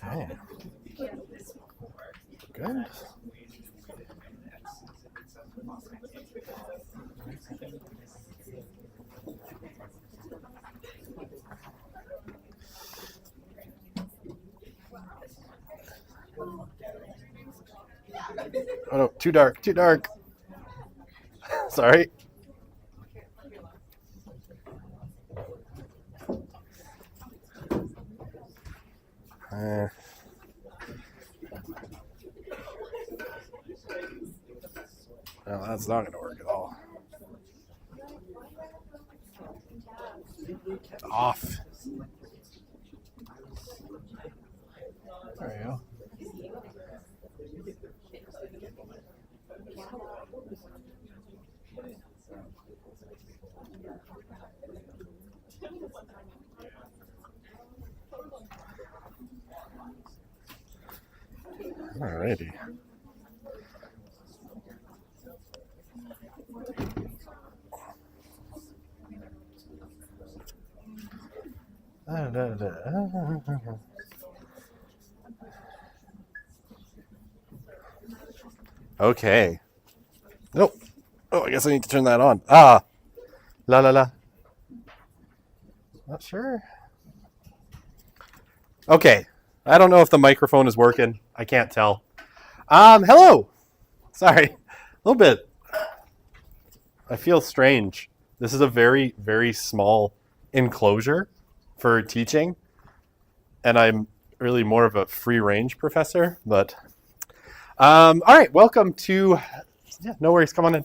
Okay. Good. Oh no, too dark, too dark. Sorry. Well, that's not going to work at all. Off. There you go. Alrighty. Okay. Nope. Oh, I guess I need to turn that on. La la la. Not sure. Okay. I don't know if the microphone is working. I can't tell. Hello. Sorry. A little bit. I feel strange. This is a very, very small enclosure for teaching. And I'm really more of a free range professor, but all right, welcome to, no worries, come on in.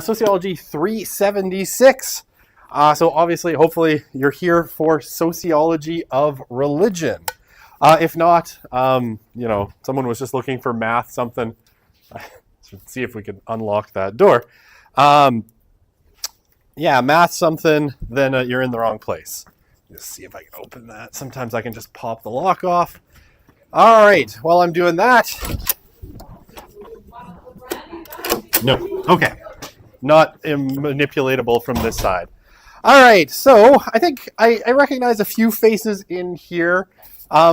Sociology 376. So obviously, hopefully you're here for sociology of religion. If not, someone was just looking for math, something. Let's see if we can unlock that door. Math something, then you're in the wrong place. Let's see if I can open that. Sometimes I can just pop the lock off. All right, while I'm doing that. No, okay. Not manipulatable from this side. All right, so I think I recognize a few faces in here.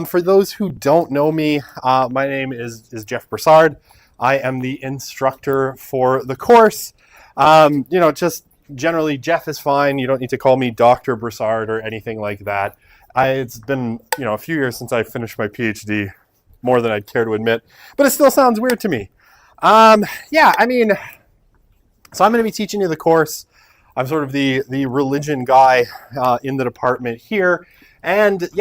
For those who don't know me, my name is Jeff Broussard. I am the instructor for the course. Just generally, Jeff is fine. You don't need to call me Dr. Broussard or anything like that. It's been, a few years since I finished my PhD, more than I'd care to admit, but it still sounds weird to me. So I'm going to be teaching you the course. I'm sort of the religion guy in the department here. And this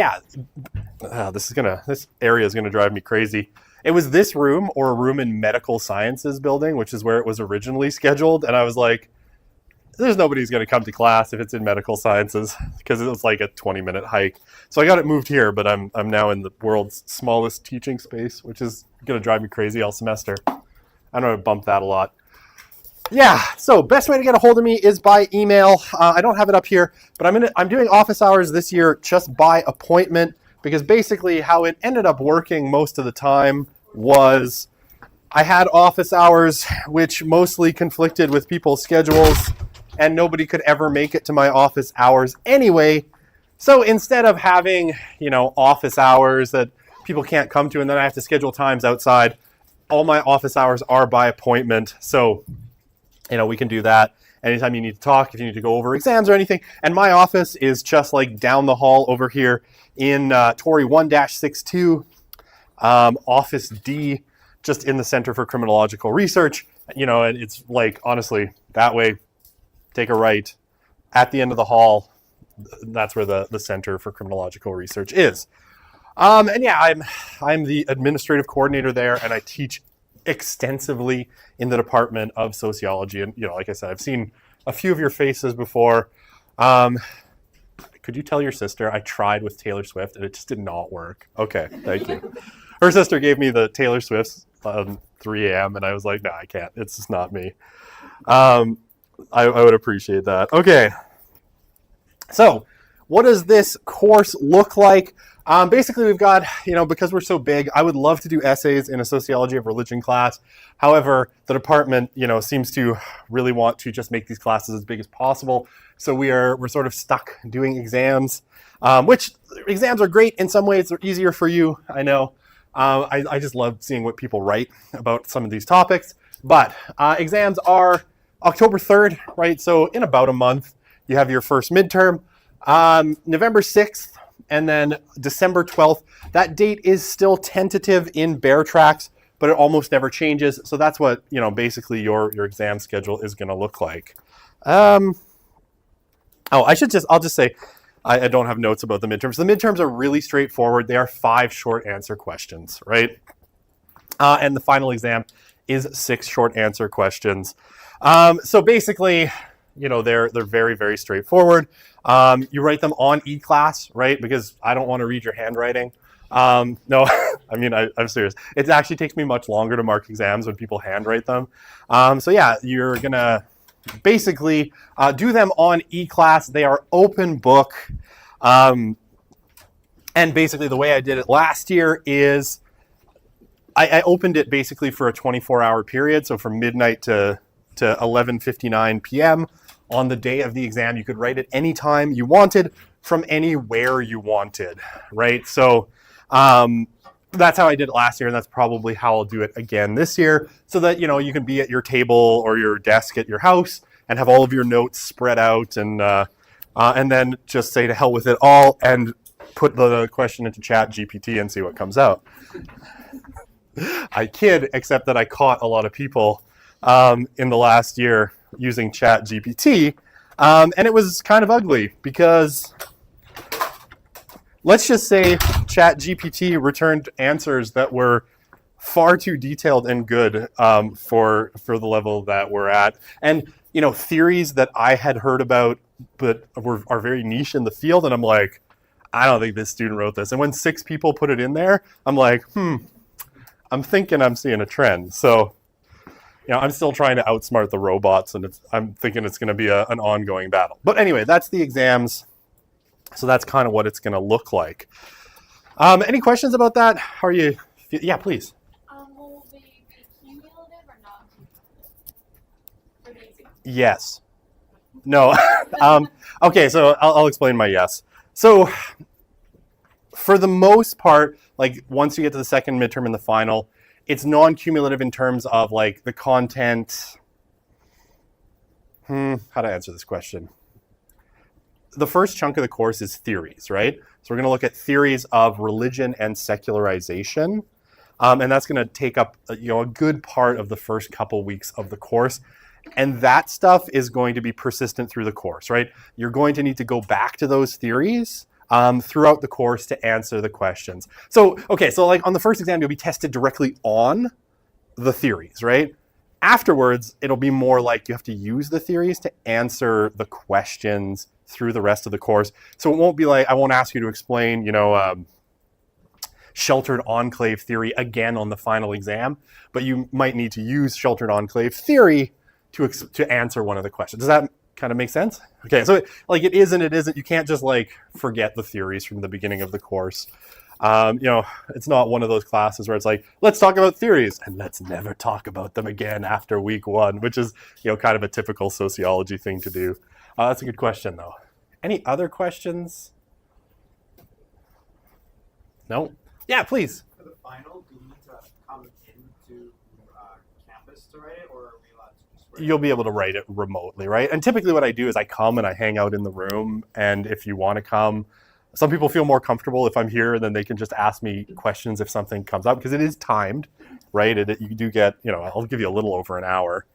area is gonna drive me crazy. It was this room or a room in medical sciences building, which is where it was originally scheduled. And I was like, there's nobody who's gonna come to class if it's in medical sciences because it was like a 20-minute hike. So I got it moved here, but I'm now in the world's smallest teaching space, which is gonna drive me crazy all semester. I know I bump that a lot. Yeah, so best way to get a hold of me is by email. I don't have it up here, but I'm doing office hours this year just by appointment because basically how it ended up working most of the time was I had office hours which mostly conflicted with people's schedules and nobody could ever make it to my office hours anyway. So instead of having, office hours that people can't come to and then I have to schedule times outside, all my office hours are by appointment. So we can do that anytime you need to talk, if you need to go over exams or anything. And my office is just like down the hall over here in Torrey 1-62, Office D, just in the Center for Criminological Research. And it's like, honestly, that way, take a right at the end of the hall. That's where the Center for Criminological Research is. I'm the administrative coordinator there, and I teach extensively in the Department of Sociology. And, like I said, I've seen a few of your faces before. Could you tell your sister I tried with Taylor Swift and it just did not work? Okay, thank you. Her sister gave me the Taylor Swift's 3 a.m. and I was like, no, I can't. It's just not me. I would appreciate that. Okay. So what does this course look like? Basically, we've got, because we're so big, I would love to do essays in a sociology of religion class. However, the department, seems to really want to just make these classes as big as possible. So we're sort of stuck doing exams, which exams are great in some ways. They're easier for you, I know. I just love seeing what people write about some of these topics. But exams are October 3rd, right? So in about a month, you have your first midterm. November 6th and then December 12th. That date is still tentative in Bear Tracks, but it almost never changes. So that's what, basically your exam schedule is going to look like. I'll just say, I don't have notes about the midterms. The midterms are really straightforward. They are 5 short answer questions, right? And the final exam is 6 short answer questions. So basically, they're very, very straightforward. You write them on eClass, right? Because I don't want to read your handwriting. No, I mean, I'm serious. It actually takes me much longer to mark exams when people handwrite them. So yeah, you're going to basically do them on eClass. They are open book. And basically the way I did it last year is I opened it basically for a 24-hour period. So from midnight to 11:59 p.m. on the day of the exam. You could write it anytime you wanted from anywhere you wanted, right? So that's how I did it last year, and that's probably how I'll do it again this year, so that you can be at your table or your desk at your house and have all of your notes spread out, and then just say to hell with it all and put the question into Chat GPT and see what comes out. I kid, except that I caught a lot of people in the last year using Chat GPT, and it was kind of ugly because let's just say Chat GPT returned answers that were far too detailed and good for the level that we're at, and theories that I had heard about but are very niche in the field, and I'm like, I don't think this student wrote this. And when 6 people put it in there, I'm like, I'm thinking I'm seeing a trend. So I'm still trying to outsmart the robots, and I'm thinking it's going to be an ongoing battle. But anyway, that's the exams. So that's kind of what it's going to look like. Any questions about that? How are you? Yeah, please. Will they be cumulative or non-cumulative for the exam? Yes. No. Okay, so I'll explain my yes. So for the most part, like once you get to the second midterm and the final, it's non-cumulative in terms of like the content. How to answer this question? The first chunk of the course is theories, right? So we're going to look at theories of religion and secularization. And that's going to take up a good part of the first couple weeks of the course. And that stuff is going to be persistent through the course, right? You're going to need to go back to those theories throughout the course to answer the questions. So, okay, so like on the first exam, you'll be tested directly on the theories, right? Afterwards, it'll be more like you have to use the theories to answer the questions through the rest of the course. So it won't be like, I won't ask you to explain, sheltered enclave theory again on the final exam, but you might need to use sheltered enclave theory to answer one of the questions. Does that kind of make sense? Okay, so like it is and it isn't. You can't just like forget the theories from the beginning of the course. It's not one of those classes where it's like, let's talk about theories and let's never talk about them again after week 1, which is, kind of a typical sociology thing to do. That's a good question though. Any other questions? No? Yeah, please. For the final, do you need to come into campus to write it, or are we allowed to just write it? You'll be able to write it remotely, right? And typically what I do is I come and I hang out in the room, and if you want to come, some people feel more comfortable if I'm here, and then they can just ask me questions if something comes up, because it is timed, right? You do get, I'll give you a little over an hour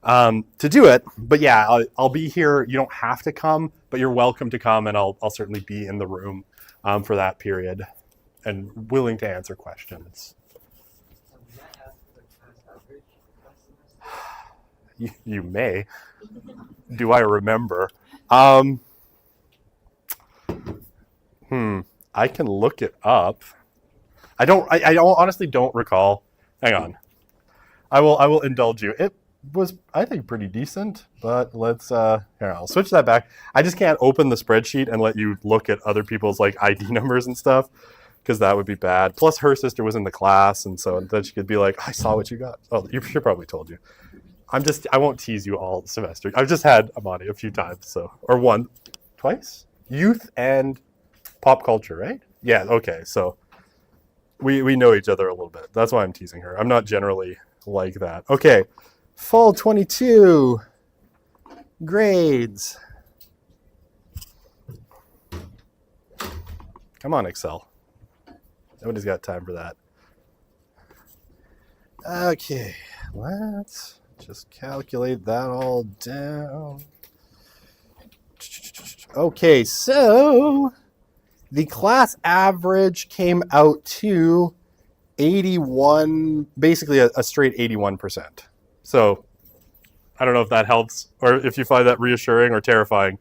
to do it. But yeah, I'll be here. You don't have to come, but you're welcome to come, and I'll certainly be in the room for that period and willing to answer questions. You may. Do I remember? I can look it up. I honestly don't recall. Hang on. I will indulge you. was, I think, pretty decent, but let's, here, I'll switch that back. I just can't open the spreadsheet and let you look at other people's like ID numbers and stuff, because that would be bad. Plus her sister was in the class, and so then she could be like, I saw what you got. Oh, she probably told you. I won't tease you all semester. I've just had Amani a few times, so, or twice? Youth and pop culture, right? Yeah, okay, so we know each other a little bit. That's why I'm teasing her. I'm not generally like that. Okay, fall 22 grades. Come on, Excel. Nobody's got time for that. Okay, let's just calculate that all down. Okay, so the class average came out to 81, basically a straight 81%. So I don't know if that helps or if you find that reassuring or terrifying.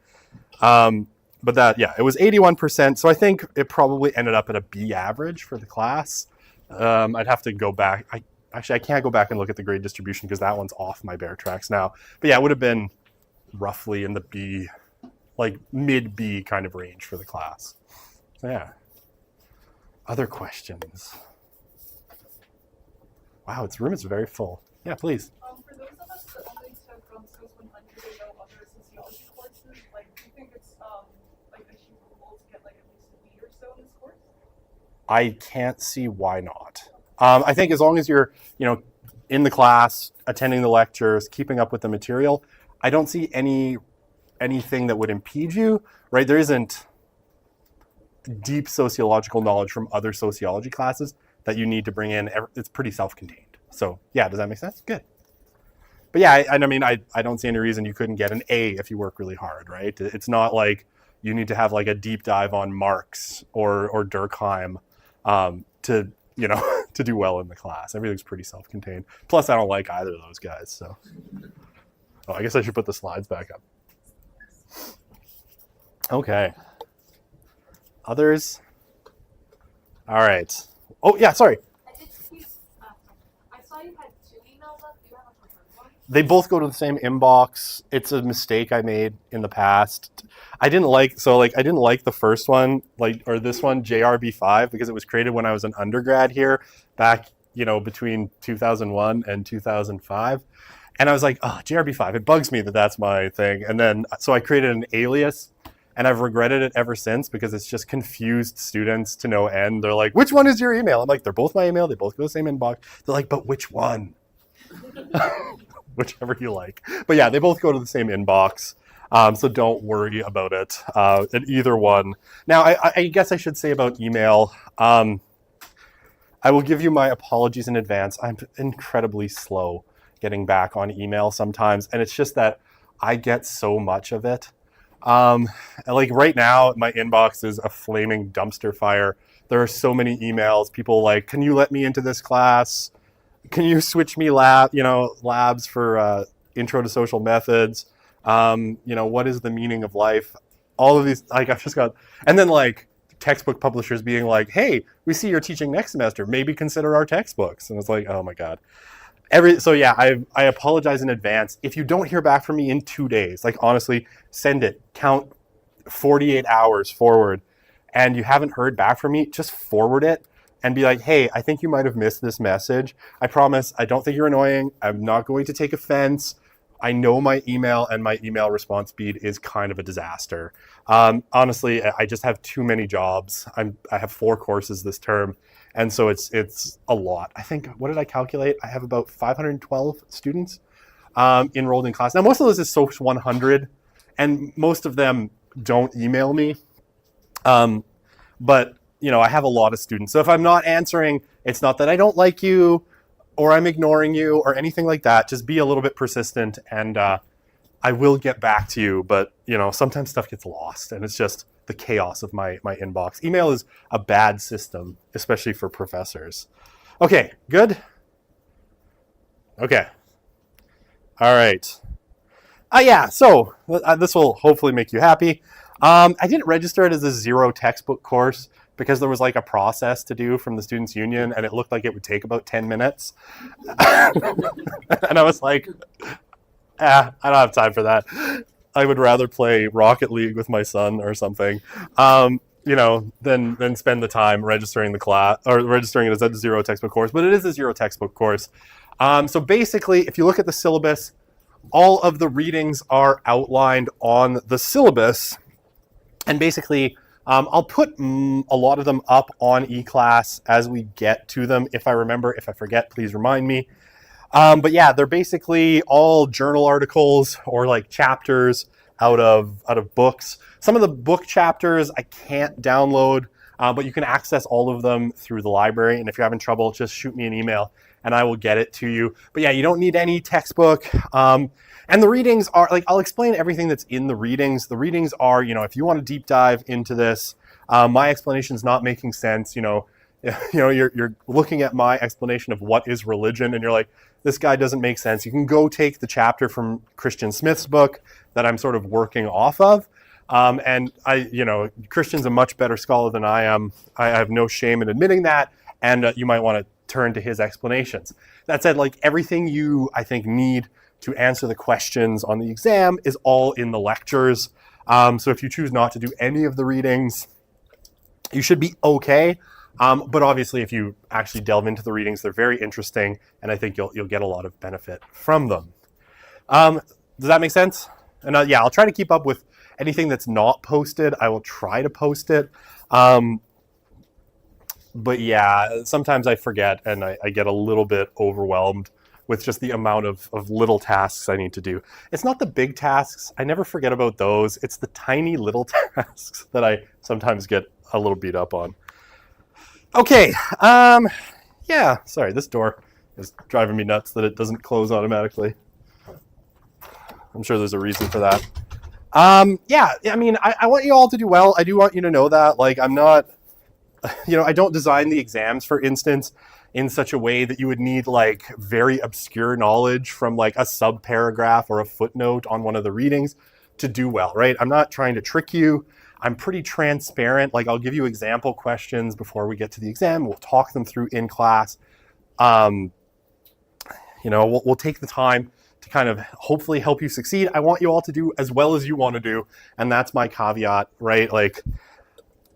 But that, yeah, it was 81%. So I think it probably ended up at a B average for the class. I'd have to go back. I can't go back and look at the grade distribution because that one's off my bear tracks now. But yeah, it would have been roughly in the B, like mid B kind of range for the class. So yeah. Other questions? Wow, its room is very full. Yeah, please. For those of us that only took SOS 100 and no other sociology courses, like, do you think it's like achievable to get like at least a B or so in this course? I can't see why not. I think as long as you're, in the class, attending the lectures, keeping up with the material, I don't see anything that would impede you, right? There isn't deep sociological knowledge from other sociology classes that you need to bring in. It's pretty self-contained. So yeah, does that make sense? Good. But yeah, I don't see any reason you couldn't get an A if you work really hard, right? It's not like you need to have like a deep dive on Marx or Durkheim to to do well in the class. Everything's pretty self-contained. Plus, I don't like either of those guys. So, I guess I should put the slides back up. Okay. Others? All right. Oh, yeah, sorry. I did see, I saw you had 2 emails up. Do you have a preferred one? They both go to the same inbox. It's a mistake I made in the past. I didn't like the first one, or this one, JRB5, because it was created when I was an undergrad here back, between 2001 and 2005. And I was like, oh, JRB5, it bugs me that that's my thing. And then, so I created an alias, and I've regretted it ever since because it's just confused students to no end. They're like, which one is your email? I'm like, they're both my email. They both go to the same inbox. They're like, but which one? Whichever you like. But yeah, they both go to the same inbox. So don't worry about it in either one. Now, I guess I should say about email, I will give you my apologies in advance. I'm incredibly slow getting back on email sometimes, and it's just that I get so much of it. Like right now, my inbox is a flaming dumpster fire. There are so many emails. People like, can you let me into this class? Can you switch me labs for intro to social methods? What is the meaning of life? All of these, like I've just got, and then like textbook publishers being like, hey, we see you're teaching next semester. Maybe consider our textbooks. And it's like, oh my God. So yeah, I apologize in advance. If you don't hear back from me in 2 days, like honestly, send it. Count 48 hours forward, and you haven't heard back from me, just forward it and be like, hey, I think you might have missed this message. I promise, I don't think you're annoying. I'm not going to take offense. I know my email and my email response speed is kind of a disaster. Honestly, I just have too many jobs. I have 4 courses this term. And so it's a lot. I think, what did I calculate? I have about 512 students enrolled in class. Now, most of those is SOCIOLOGY 100, and most of them don't email me. But, I have a lot of students. So if I'm not answering, it's not that I don't like you or I'm ignoring you or anything like that. Just be a little bit persistent, and I will get back to you. But, sometimes stuff gets lost, and it's just the chaos of my inbox. Email is a bad system, especially for professors. Okay, good? Okay. All right. Yeah, so this will hopefully make you happy. I didn't register it as a 0 textbook course because there was like a process to do from the Students' Union, and it looked like it would take about 10 minutes. And I was like, I don't have time for that. I would rather play Rocket League with my son or something, than spend the time registering the class or registering it as a zero textbook course. But it is a zero textbook course. So basically, if you look at the syllabus, all of the readings are outlined on the syllabus. And basically, I'll put a lot of them up on eClass as we get to them. If I remember, if I forget, please remind me. But yeah, they're basically all journal articles or like chapters out of books. Some of the book chapters I can't download, but you can access all of them through the library. And if you're having trouble, just shoot me an email and I will get it to you. But yeah, you don't need any textbook. And the readings are like, I'll explain everything that's in the readings. The readings are, if you want to deep dive into this, my explanation is not making sense. You're looking at my explanation of what is religion and you're like, this guy doesn't make sense. You can go take the chapter from Christian Smith's book that I'm sort of working off of. And Christian's a much better scholar than I am. I have no shame in admitting that. And you might want to turn to his explanations. That said, like everything you, I think, need to answer the questions on the exam is all in the lectures. So if you choose not to do any of the readings, you should be okay. But obviously, if you actually delve into the readings, they're very interesting, and I think you'll get a lot of benefit from them. Does that make sense? And yeah, I'll try to keep up with anything that's not posted. I will try to post it. But yeah, sometimes I forget, and I get a little bit overwhelmed with just the amount of little tasks I need to do. It's not the big tasks. I never forget about those. It's the tiny little tasks that I sometimes get a little beat up on. Okay, yeah, sorry, this door is driving me nuts that it doesn't close automatically. I'm sure there's a reason for that. Yeah, I mean, I want you all to do well. I do want you to know that, like, I'm not, I don't design the exams, for instance, in such a way that you would need, like, very obscure knowledge from, like, a sub-paragraph or a footnote on one of the readings to do well, right? I'm not trying to trick you. I'm pretty transparent. Like, I'll give you example questions before we get to the exam. We'll talk them through in class. We'll take the time to kind of hopefully help you succeed. I want you all to do as well as you want to do. And that's my caveat, right? Like,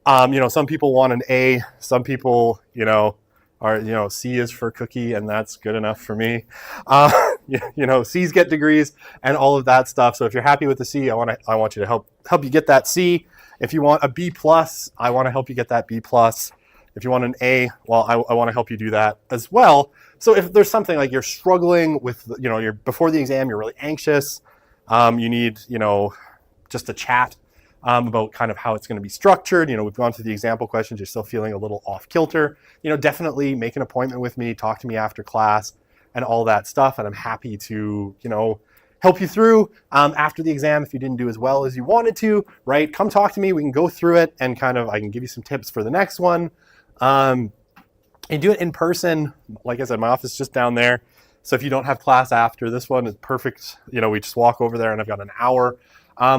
some people want an A. Some people, are, C is for cookie, and that's good enough for me. C's get degrees and all of that stuff. So if you're happy with the C, I want you to help you get that C. If you want a B+, I want to help you get that B+. If you want an A, well, I want to help you do that as well. So if there's something like you're struggling with, you're before the exam, you're really anxious, you need, just a chat about kind of how it's going to be structured. We've gone through the example questions. You're still feeling a little off kilter. Definitely make an appointment with me, talk to me after class and all that stuff. And I'm happy to, help you through after the exam if you didn't do as well as you wanted to, right? Come talk to me. We can go through it and I can give you some tips for the next one. And do it in person. Like I said, my office is just down there. So if you don't have class after this one, it's perfect. We just walk over there and I've got an hour.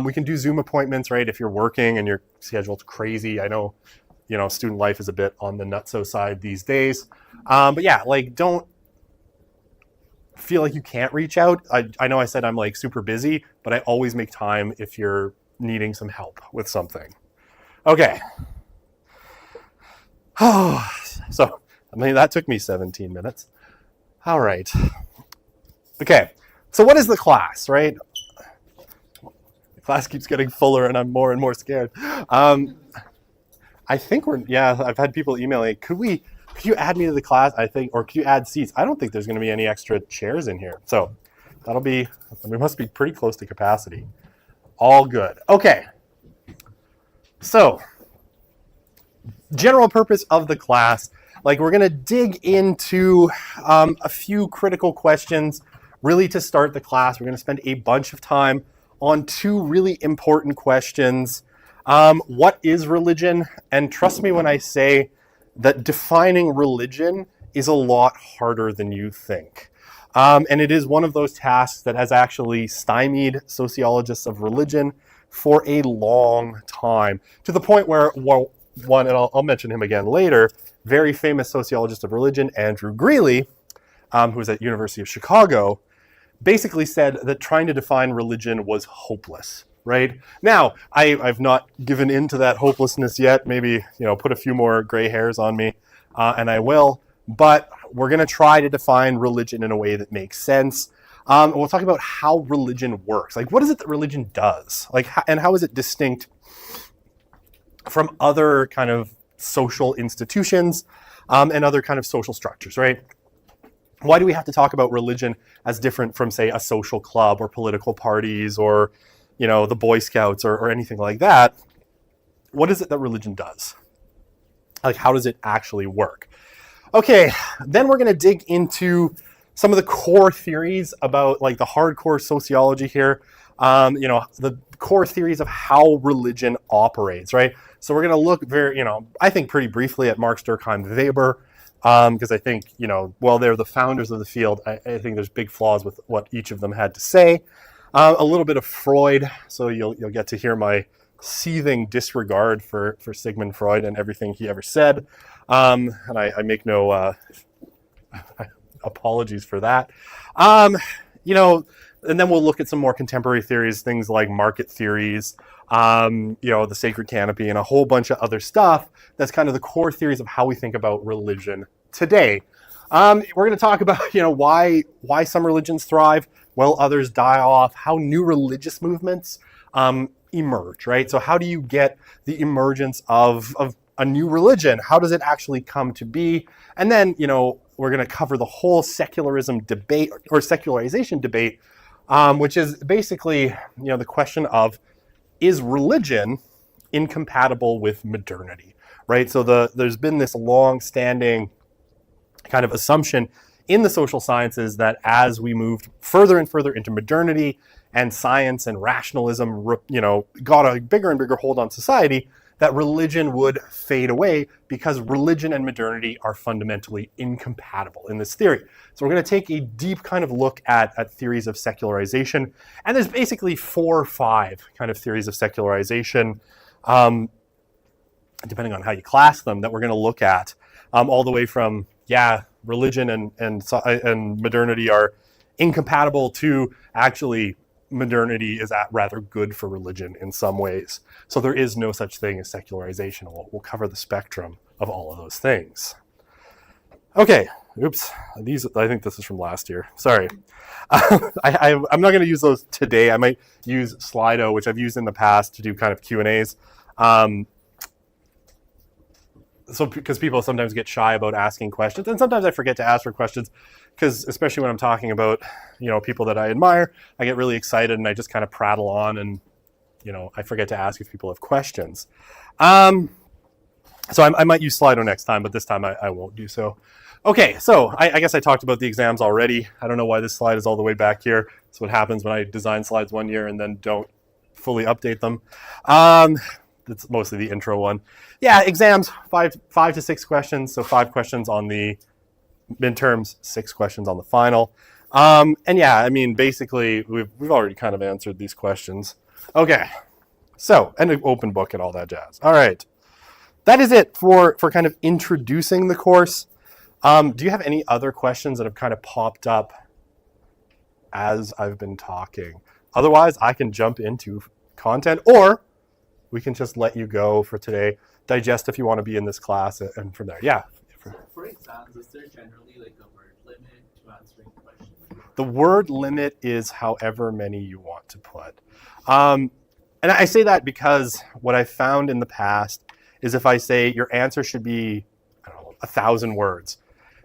We can do Zoom appointments, right? If you're working and your schedule's crazy. I know, student life is a bit on the nutso side these days. But yeah, like, don't feel like you can't reach out. I know I said I'm like super busy, but I always make time if you're needing some help with something. Okay. So, that took me 17 minutes. All right. Okay. So what is the class, right? The class keeps getting fuller and I'm more and more scared. I think I've had people emailing, could you add me to the class? I think, or could you add seats? I don't think there's going to be any extra chairs in here. So we must be pretty close to capacity. All good. Okay. So, general purpose of the class, like, we're going to dig into a few critical questions really to start the class. We're going to spend a bunch of time on two really important questions. What is religion? And trust me when I say that defining religion is a lot harder than you think. And it is one of those tasks that has actually stymied sociologists of religion for a long time, to the point where one, and I'll mention him again later, very famous sociologist of religion, Andrew Greeley, who was at University of Chicago, basically said that trying to define religion was hopeless, right? Now, I've not given in to that hopelessness yet. Maybe, put a few more gray hairs on me, and I will. But we're going to try to define religion in a way that makes sense. And we'll talk about how religion works. Like, what is it that religion does? And how is it distinct from other kind of social institutions and other kind of social structures, right? Why do we have to talk about religion as different from, say, a social club or political parties or, the Boy Scouts or anything like that? What is it that religion does? Like, how does it actually work? Okay, then we're going to dig into some of the core theories about like the hardcore sociology here. The core theories of how religion operates, right? So we're going to look very, I think pretty briefly at Marx, Durkheim, Weber, because I think, while they're the founders of the field, I think there's big flaws with what each of them had to say. A little bit of Freud, so you'll get to hear my seething disregard for Sigmund Freud and everything he ever said. And I make no apologies for that. And then we'll look at some more contemporary theories, things like market theories, the sacred canopy, and a whole bunch of other stuff. That's kind of the core theories of how we think about religion today. We're going to talk about, why some religions thrive while others die off, how new religious movements emerge, right? So how do you get the emergence of a new religion? How does it actually come to be? And then, we're going to cover the whole secularism debate or secularization debate, which is basically, the question of, is religion incompatible with modernity, right? So there's been this long-standing kind of assumption in the social sciences that as we moved further and further into modernity and science and rationalism, got a bigger and bigger hold on society, that religion would fade away because religion and modernity are fundamentally incompatible in this theory. So we're going to take a deep kind of look at theories of secularization. And there's basically 4 or 5 kind of theories of secularization, depending on how you class them, that we're going to look at, all the way from, religion and modernity are incompatible to actually modernity is rather good for religion in some ways. So there is no such thing as secularization. We'll cover the spectrum of all of those things. Okay, oops. I think this is from last year. Sorry. I'm not going to use those today. I might use Slido, which I've used in the past to do kind of Q&As. So because people sometimes get shy about asking questions, and sometimes I forget to ask for questions, because especially when I'm talking about, people that I admire, I get really excited and I just kind of prattle on, and, I forget to ask if people have questions. So I might use Slido next time, but this time I won't do so. Okay, so I guess I talked about the exams already. I don't know why this slide is all the way back here. That's what happens when I design slides one year and then don't fully update them. That's mostly the intro one. Yeah, exams, 5 to 6 questions. So 5 questions on the midterms, 6 questions on the final. Basically, we've already kind of answered these questions. Okay, so, and an open book and all that jazz. All right, that is it for kind of introducing the course. Do you have any other questions that have kind of popped up as I've been talking? Otherwise, I can jump into content, or we can just let you go for today. Digest if you want to be in this class, and from there, yeah. For exams, is there generally like a word limit to answering questions? The word limit is however many you want to put. And I say that because what I found in the past is if I say your answer should be, 1,000 words,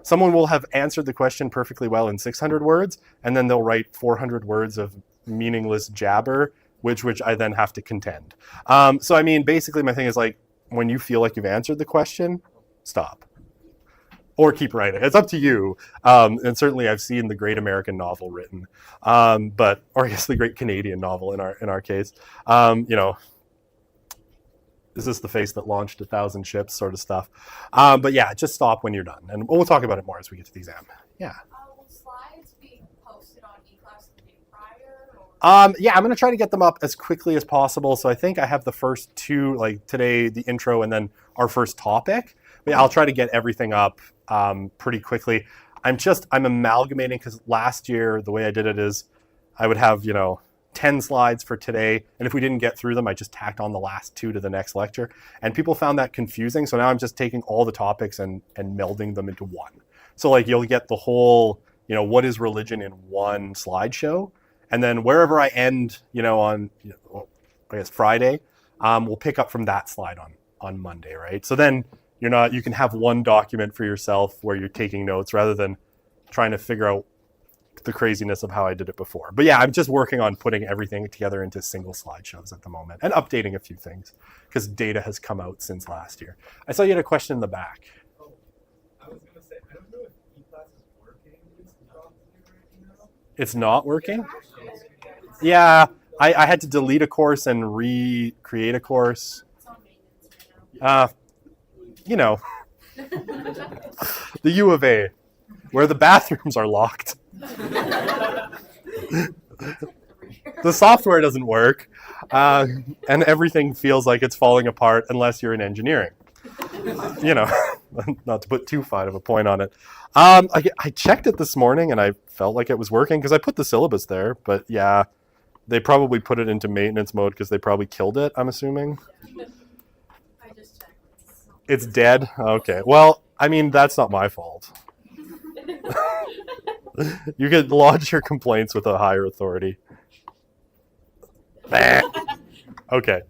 someone will have answered the question perfectly well in 600 words, and then they'll write 400 words of meaningless jabber, which I then have to contend. So basically my thing is like, when you feel like you've answered the question, stop. Or keep writing. It's up to you. And certainly I've seen the great American novel written, or I guess the great Canadian novel in our case. Is this the face that launched 1,000 ships sort of stuff? But yeah, just stop when you're done. And we'll talk about it more as we get to the exam. Yeah. Will slides be posted on eClass the day prior, or Yeah, I'm going to try to get them up as quickly as possible. So I think I have the first two, like today, the intro, and then our first topic. But yeah, I'll try to get everything up pretty quickly. I'm amalgamating because last year, the way I did it is I would have, 10 slides for today. And if we didn't get through them, I just tacked on the last two to the next lecture. And people found that confusing. So now I'm just taking all the topics and melding them into one. So like you'll get the whole, what is religion in one slideshow. And then wherever I end, on, I guess Friday, we'll pick up from that slide on Monday, right? So then you can have one document for yourself where you're taking notes rather than trying to figure out the craziness of how I did it before. But yeah, I'm just working on putting everything together into single slideshows at the moment and updating a few things because data has come out since last year. I saw you had a question in the back. Oh, I was going to say, I don't know if E-Class is working with right now. It's not working? Yeah, I had to delete a course and recreate a course. It's on maintenance The U of A, where the bathrooms are locked. The software doesn't work, and everything feels like it's falling apart unless you're in engineering. Not to put too fine of a point on it. I checked it this morning and I felt like it was working because I put the syllabus there, but yeah, they probably put it into maintenance mode because they probably killed it, I'm assuming. I just checked. It's dead? Okay. Well, I mean, that's not my fault. You could lodge your complaints with a higher authority. Okay.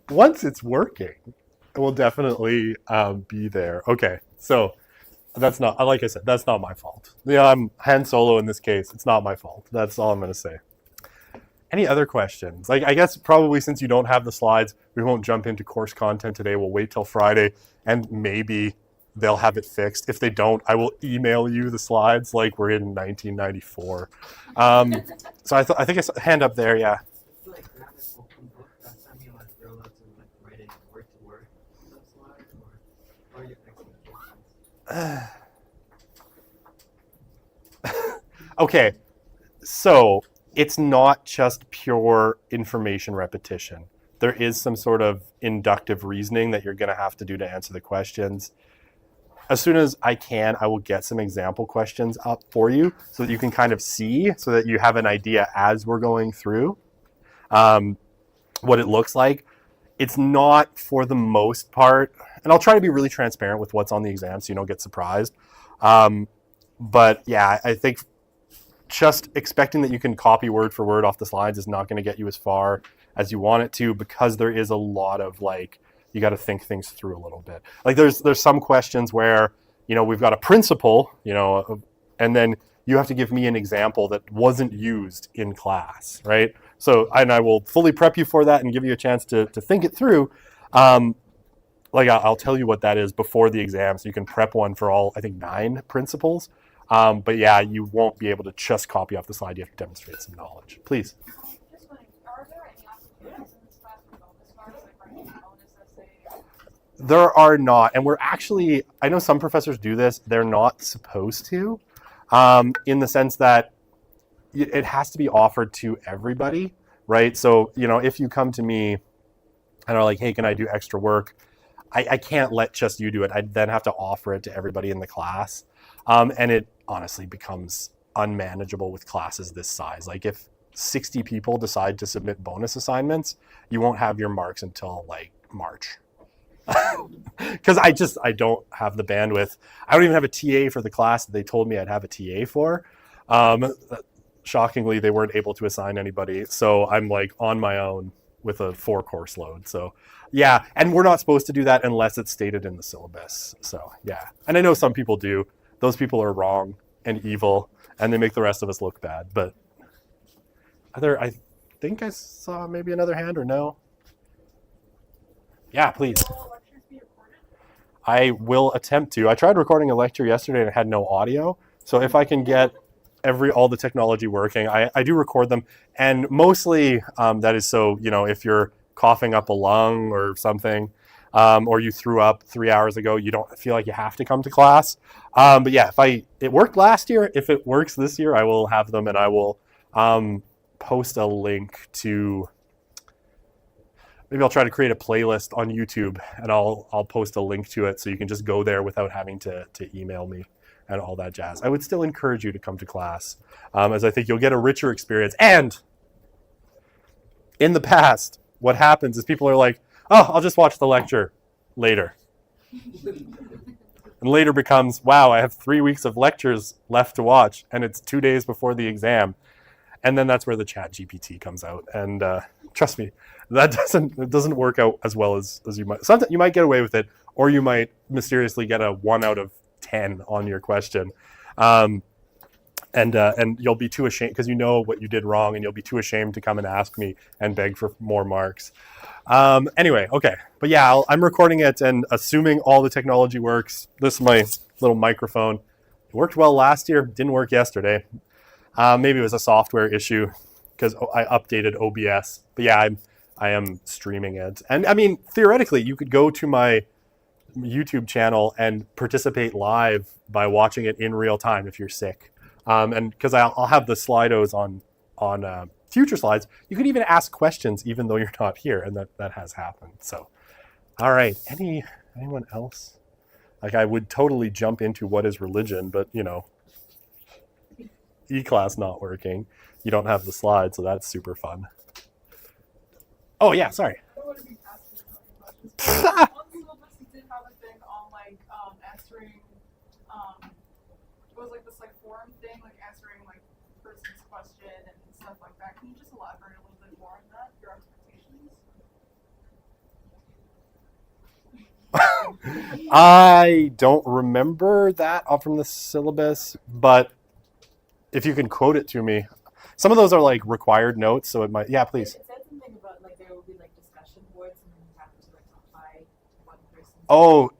Once it's working, it will definitely be there. Okay. So that's not, like I said, that's not my fault. Yeah, I'm Han Solo in this case. It's not my fault. That's all I'm going to say. Any other questions? Like, I guess probably since you don't have the slides, we won't jump into course content today. We'll wait till Friday, and maybe they'll have it fixed. If they don't, I will email you the slides like we're in 1994. So I think I saw a hand up there, yeah. It's like grab an open book. That's time you you're allowed to write it word to word on that slide, or your expectations. Okay, so it's not just pure information repetition. There is some sort of inductive reasoning that you're going to have to do to answer the questions. As soon as I can, I will get some example questions up for you so that you can kind of see, so that you have an idea as we're going through what it looks like. It's not, for the most part, and I'll try to be really transparent with what's on the exam so you don't get surprised. But yeah, I think just expecting that you can copy word for word off the slides is not going to get you as far as you want it to, because there is a lot of you got to think things through a little bit. Like there's some questions where, we've got a principle, and then you have to give me an example that wasn't used in class, right? So, and I will fully prep you for that and give you a chance to think it through. I'll tell you what that is before the exam, so you can prep one for all, I think, 9 principles. But yeah, you won't be able to just copy off the slide. You have to demonstrate some knowledge. Please. Just wondering, are there any opportunities in this class for bonus cards, like writing a bonus essay? There are not, and we're actually, I know some professors do this, they're not supposed to, in the sense that it has to be offered to everybody, right? So, if you come to me and are like, hey, can I do extra work? I can't let just you do it. I then have to offer it to everybody in the class. And it honestly becomes unmanageable with classes this size. Like if 60 people decide to submit bonus assignments, you won't have your marks until March. Because I don't have the bandwidth. I don't even have a TA for the class that they told me I'd have a TA for. Shockingly, they weren't able to assign anybody. So I'm on my own with a 4-course load. So yeah, and we're not supposed to do that unless it's stated in the syllabus. So yeah, and I know some people do. Those people are wrong and evil, and they make the rest of us look bad. But I think I saw maybe another hand, or no? Yeah, please. Will lectures be recorded? I will attempt to. I tried recording a lecture yesterday and it had no audio. So if I can get all the technology working, I do record them. And mostly that is so, if you're coughing up a lung or something, or you threw up 3 hours ago, you don't feel like you have to come to class. But yeah, it worked last year. If it works this year, I will have them, and I will post a link to, maybe I'll try to create a playlist on YouTube, and I'll post a link to it so you can just go there without having to email me and all that jazz. I would still encourage you to come to class, as I think you'll get a richer experience. And in the past, what happens is people are like, oh, I'll just watch the lecture later. And later becomes, wow, I have 3 weeks of lectures left to watch, and it's 2 days before the exam. And then that's where the chat GPT comes out. And trust me, it doesn't work out as well as you might. Sometimes you might get away with it, or you might mysteriously get a 1 out of 10 on your question. And you'll be too ashamed because you know what you did wrong, and you'll be too ashamed to come and ask me and beg for more marks. Anyway, okay. But yeah, I'm recording it, and assuming all the technology works, this is my little microphone. It worked well last year, didn't work yesterday. Maybe it was a software issue because I updated OBS. But yeah, I am streaming it. And I mean, theoretically, you could go to my YouTube channel and participate live by watching it in real time if you're sick. And because I'll have the Slidos on future slides, you can even ask questions even though you're not here, and that has happened. So, all right, anyone else? Like, I would totally jump into what is religion, but you know, E-class not working. You don't have the slides, so that's super fun. Oh yeah, sorry. I don't want to be asking so many questions. On syllabus, you did have a thing on like answering. It was like this like forum thing, like answering like person's question and stuff like that. Can you just elaborate a little bit more on that? Your expectations? I don't remember that off from the syllabus, but if you can quote it to me. Some of those are like required notes, so it might, yeah, please. It said something about like there will be like discussion boards and then you have to like apply one person. Oh,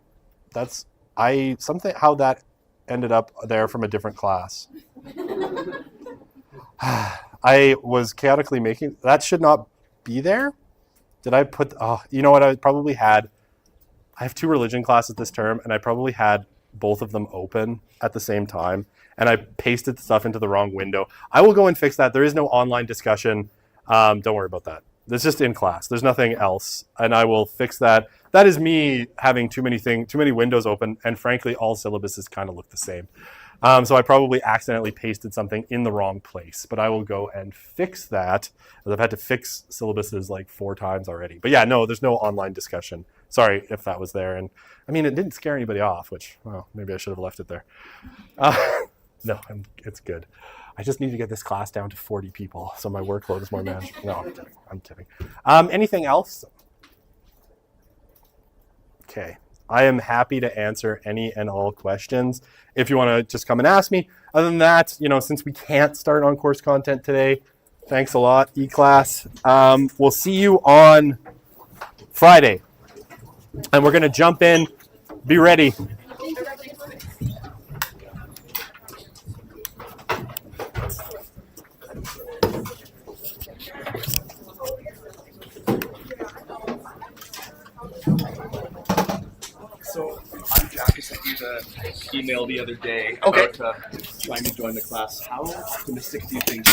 how that ended up there from a different class. I was chaotically making, that should not be there. Did I put, oh, you know what, I have 2 religion classes this term, and I probably had both of them open at the same time, and I pasted stuff into the wrong window. I will go and fix that. There is no online discussion. Don't worry about that. It's just in class. There's nothing else, and I will fix that. That is me having too many windows open, and frankly, all syllabuses kind of look the same. So I probably accidentally pasted something in the wrong place, but I will go and fix that. I've had to fix syllabuses like 4 times already. But yeah, no, there's no online discussion. Sorry if that was there. And I mean, it didn't scare anybody off, which, well, maybe I should have left it there. No, it's good. I just need to get this class down to 40 people, so my workload is more manageable. No, I'm kidding. Anything else? Okay. I am happy to answer any and all questions if you want to just come and ask me. Other than that, you know, since we can't start on course content today, thanks a lot, E-class. We'll see you on Friday. And we're going to jump in. Be ready. So I'm Jack. I sent you the email the other day Okay. about trying to join the class. How optimistic do you think